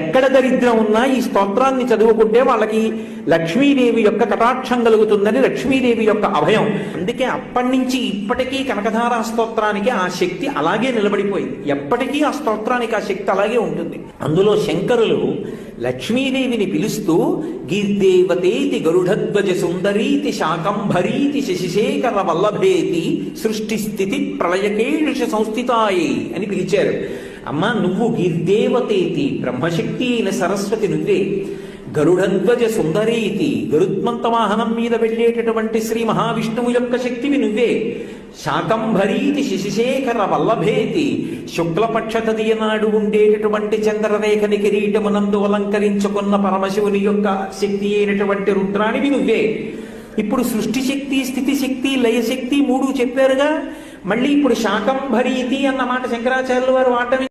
ఎక్కడ దరిద్రం ఉన్నా ఈ స్తోత్రాన్ని చదువుకుంటే వాళ్ళకి లక్ష్మీదేవి యొక్క కటాక్షం కలుగుతుందని లక్ష్మీదేవి యొక్క అభయం. అందుకే అప్పటి నుంచి ఇప్పటికీ కనకధారా స్తోత్రానికి ఆ శక్తి అలాగే నిలబడిపోయింది. ఎప్పటికీ ఆ స్తోత్రానికి ఆ శక్తి అలాగే ఉంటుంది. అందులో శంకరులు లక్ష్మీదేవిని పిలుస్తూ గీర్దేవతేతి గరుడధ్వజ సుందరీతి శాకంభరీతి శశిశేఖర వల్లభేతి సృష్టి స్థితి ప్రళయకేష సంస్థితాయి అని పిలిచారు. అమ్మా, నువ్వు గీర్దేవతేతి, బ్రహ్మశక్తి అయిన సరస్వతి నువ్వే. గరుడధ్వజ సుందరీతి, గరుత్మంత వాహనం మీద వెళ్ళేటటువంటి శ్రీ మహావిష్ణువు యొక్క శక్తివి నువ్వే. శాకంభరీతి శశిశేఖర వల్లభేతి, శుక్లపక్ష తదియ నాడు ఉండేటటువంటి చంద్రరేఖని కిరీటమునందు అలంకరించుకున్న పరమశివుని యొక్క శక్తి అయినటువంటి రుద్రానివి నువ్వే. ఇప్పుడు సృష్టి శక్తి, స్థితి శక్తి, లయశక్తి మూడు చెప్పారుగా. మళ్ళీ ఇప్పుడు శాకంభరీతి అన్న మాట శంకరాచార్యుల వారు వాడటం